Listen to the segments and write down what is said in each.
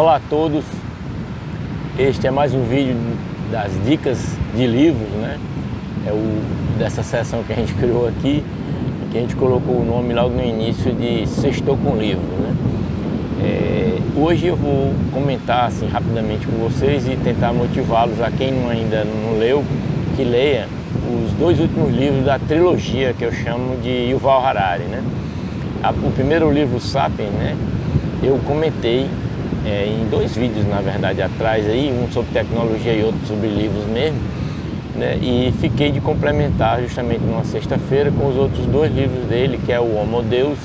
Olá a todos, este é mais um vídeo das dicas de livros, né? Dessa seção que a gente criou aqui, que a gente colocou o nome logo no início de Sextou com Livro, né? Hoje eu vou comentar assim rapidamente com vocês e tentar motivá-los, a quem ainda não leu, que leia os dois últimos livros da trilogia que eu chamo de Yuval Harari, né? O primeiro livro, Sapiens, né? Eu comentei em dois vídeos, na verdade, atrás aí, um sobre tecnologia e outro sobre livros mesmo, né? E fiquei de complementar justamente numa sexta-feira com os outros dois livros dele, que é o Homo Deus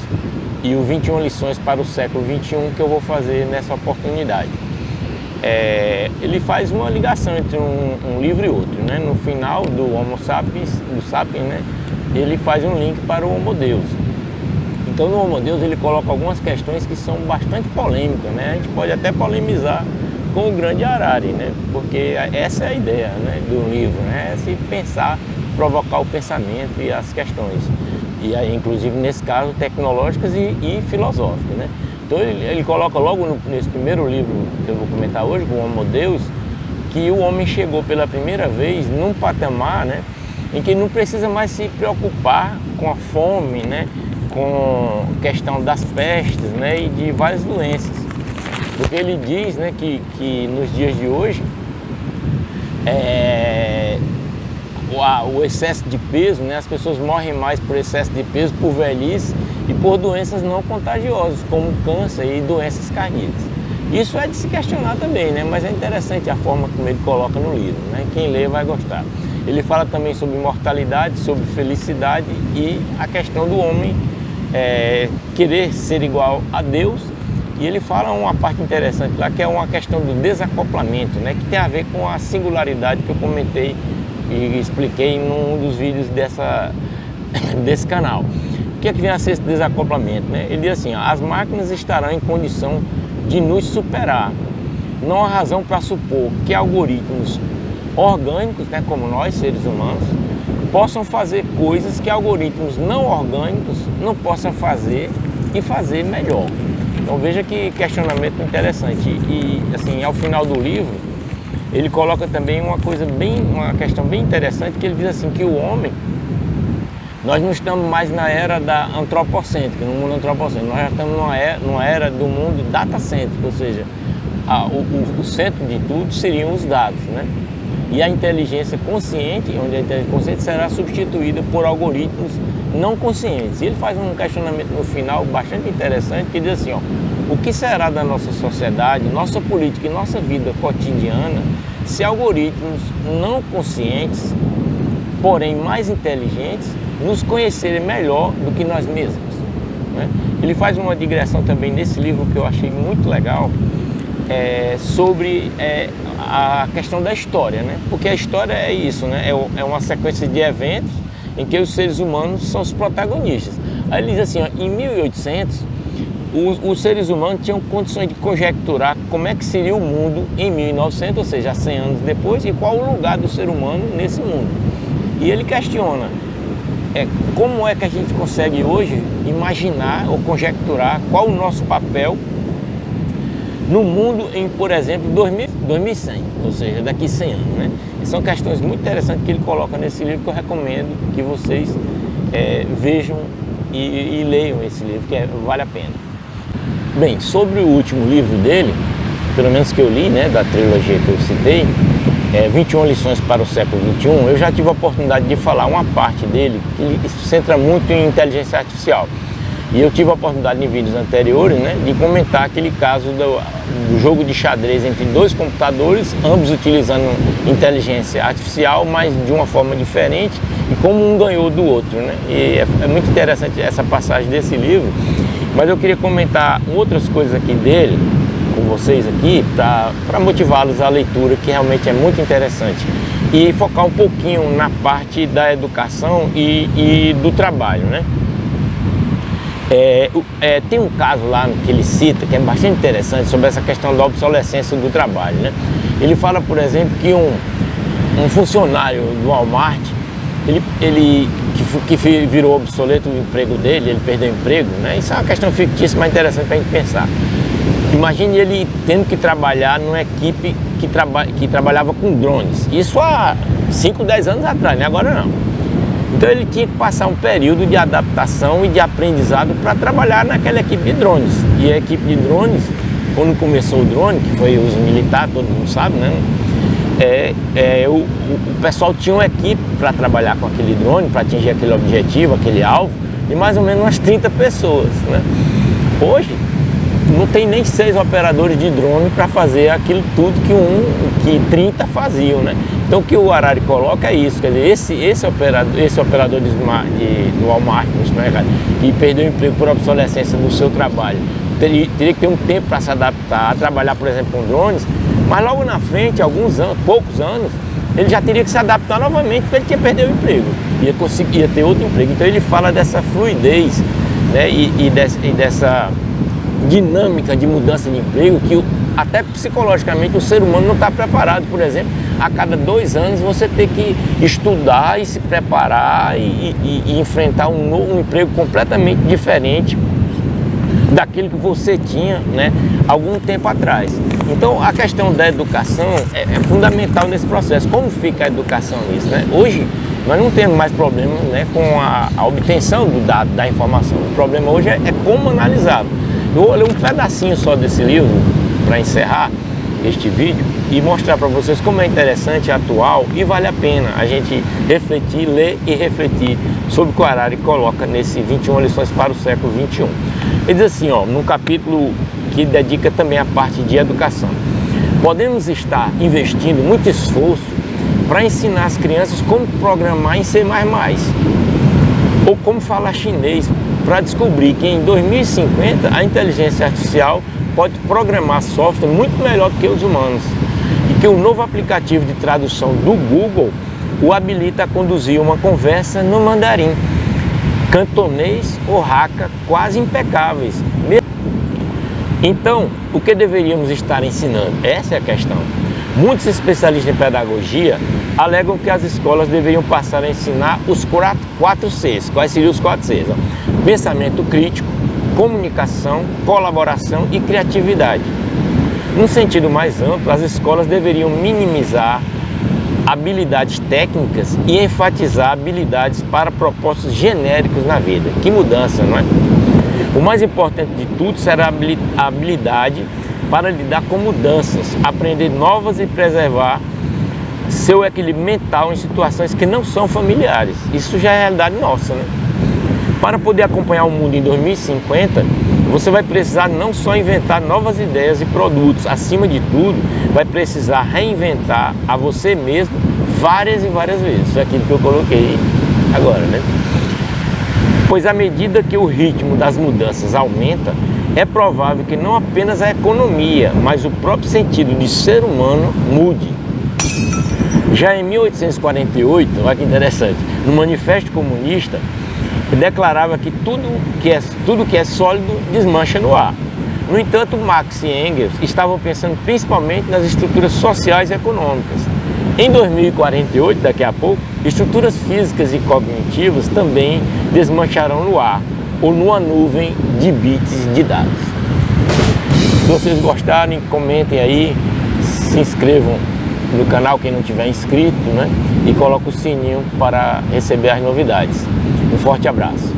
e o 21 lições para o século XXI, que eu vou fazer nessa oportunidade. Ele faz uma ligação entre um livro e outro, né? No final do Homo Sapiens, né? Ele faz um link para o Homo Deus. Então no Homo Deus ele coloca algumas questões que são bastante polêmicas, né? A gente pode até polemizar com o grande Harari, né? Porque essa é a ideia, né, do livro, né? É se pensar, provocar o pensamento e as questões. E aí, inclusive nesse caso, tecnológicas e filosóficas, né? Então ele coloca logo nesse primeiro livro que eu vou comentar hoje, com o Homo Deus, que o homem chegou pela primeira vez num patamar, né, em que não precisa mais se preocupar com a fome, né, com a questão das pestes, né, e de várias doenças. Porque ele diz, né, que nos dias de hoje o excesso de peso, né, as pessoas morrem mais por excesso de peso, por velhice e por doenças não contagiosas, como câncer e doenças cardíacas. Isso é de se questionar também, né, mas é interessante a forma como ele coloca no livro, né, quem lê vai gostar. Ele fala também sobre mortalidade, sobre felicidade e a questão do homem querer ser igual a Deus. E ele fala uma parte interessante lá, que é uma questão do desacoplamento, né, que tem a ver com a singularidade que eu comentei e expliquei num dos vídeos desse canal. O que é que vem a ser esse desacoplamento, né? Ele diz assim, ó, as máquinas estarão em condição de nos superar. Não há razão para supor que algoritmos orgânicos, né, como nós, seres humanos, possam fazer coisas que algoritmos não orgânicos não possam fazer e fazer melhor. Então veja que questionamento interessante. E assim, ao final do livro, ele coloca também uma questão bem interessante, que ele diz assim, que o homem, nós não estamos mais na era da antropocêntrica, no mundo antropocêntrico, nós já estamos numa era do mundo datacêntrico, ou seja, o centro de tudo seriam os dados, né? E a inteligência consciente, onde a inteligência consciente será substituída por algoritmos não conscientes. E ele faz um questionamento no final bastante interessante, que diz assim, ó, o que será da nossa sociedade, nossa política e nossa vida cotidiana se algoritmos não conscientes, porém mais inteligentes, nos conhecerem melhor do que nós mesmos, né? Ele faz uma digressão também nesse livro que eu achei muito legal, sobre a questão da história, né? Porque a história é isso, né? É uma sequência de eventos em que os seres humanos são os protagonistas. Aí ele diz assim, ó, em 1800, os seres humanos tinham condições de conjecturar como é que seria o mundo em 1900, ou seja, 100 anos depois, e qual o lugar do ser humano nesse mundo. E ele questiona como é que a gente consegue hoje imaginar ou conjecturar qual o nosso papel no mundo em, por exemplo, 2100, ou seja, daqui 100 anos, né? E são questões muito interessantes que ele coloca nesse livro, que eu recomendo que vocês vejam e leiam esse livro, que vale a pena. Bem, sobre o último livro dele, pelo menos que eu li, né, da trilogia que eu citei, 21 lições para o século XXI, eu já tive a oportunidade de falar uma parte dele que se centra muito em inteligência artificial. E eu tive a oportunidade em vídeos anteriores, né, de comentar aquele caso do jogo de xadrez entre dois computadores, ambos utilizando inteligência artificial, mas de uma forma diferente, e como um ganhou do outro, né? E é muito interessante essa passagem desse livro, mas eu queria comentar outras coisas aqui dele, com vocês aqui, para motivá-los à leitura, que realmente é muito interessante. E focar um pouquinho na parte da educação e do trabalho, né? Tem um caso lá que ele cita, que é bastante interessante, sobre essa questão da obsolescência do trabalho, né? Ele fala, por exemplo, que um funcionário do Walmart, que virou obsoleto o emprego dele, ele perdeu o emprego, né? Isso é uma questão fictícia, mas interessante para a gente pensar. Imagine ele tendo que trabalhar numa equipe que trabalhava com drones. Isso há 5, 10 anos atrás, né? Agora não. Então ele tinha que passar um período de adaptação e de aprendizado para trabalhar naquela equipe de drones. E a equipe de drones, quando começou o drone, que foi os militares, todo mundo sabe, né? O pessoal tinha uma equipe para trabalhar com aquele drone, para atingir aquele objetivo, aquele alvo, de mais ou menos umas 30 pessoas, né? Hoje não tem nem 6 operadores de drone para fazer aquilo tudo que 30 faziam, né? Então o que o Harari coloca é isso, quer dizer, esse operador do Walmart, que perdeu o emprego por obsolescência do seu trabalho, teria que ter um tempo para se adaptar a trabalhar, por exemplo, com drones, mas logo na frente, alguns anos, poucos anos, ele já teria que se adaptar novamente, porque ele tinha perdido o emprego, ia ter outro emprego. Então ele fala dessa fluidez, né, e dessa dinâmica de mudança de emprego que até psicologicamente o ser humano não está preparado. Por exemplo, a cada 2 anos você tem que estudar e se preparar e enfrentar um emprego completamente diferente daquilo que você tinha, né, algum tempo atrás. Então a questão da educação é fundamental nesse processo. Como fica a educação nisso, né? Hoje nós não temos mais problema, né, com a obtenção do dado, da informação. O problema hoje é como analisá-lo. Eu vou ler um pedacinho só desse livro para encerrar este vídeo e mostrar para vocês como é interessante, atual e vale a pena a gente refletir, ler e refletir sobre o que o Harari coloca nesse 21 lições para o século 21. Ele diz assim, ó, num capítulo que dedica também a parte de educação: podemos estar investindo muito esforço para ensinar as crianças como programar em C++, ou como falar chinês, para descobrir que em 2050 a inteligência artificial pode programar software muito melhor do que os humanos, e que o novo aplicativo de tradução do Google o habilita a conduzir uma conversa no mandarim, cantonês ou hakka quase impecáveis. Então, o que deveríamos estar ensinando? Essa é a questão. Muitos especialistas em pedagogia alegam que as escolas deveriam passar a ensinar os 4 Cs. Quais seriam os 4 Cs? Pensamento crítico, comunicação, colaboração e criatividade. Num sentido mais amplo, as escolas deveriam minimizar habilidades técnicas e enfatizar habilidades para propósitos genéricos na vida. Que mudança, não é? O mais importante de tudo será a habilidade para lidar com mudanças, aprender novas e preservar seu equilíbrio mental em situações que não são familiares. Isso já é a realidade nossa, né? Para poder acompanhar o mundo em 2050, você vai precisar não só inventar novas ideias e produtos, acima de tudo, vai precisar reinventar a você mesmo várias e várias vezes. Isso é aquilo que eu coloquei agora, né? Pois à medida que o ritmo das mudanças aumenta, é provável que não apenas a economia, mas o próprio sentido de ser humano mude. Já em 1848, olha que interessante, no Manifesto Comunista, declarava que tudo que é sólido desmancha no ar. No entanto, Marx e Engels estavam pensando principalmente nas estruturas sociais e econômicas. Em 2048, daqui a pouco, estruturas físicas e cognitivas também desmancharão no ar ou numa nuvem de bits de dados. Se vocês gostarem, comentem aí, se inscrevam no canal quem não tiver inscrito, né? E coloque o sininho para receber as novidades. Um forte abraço.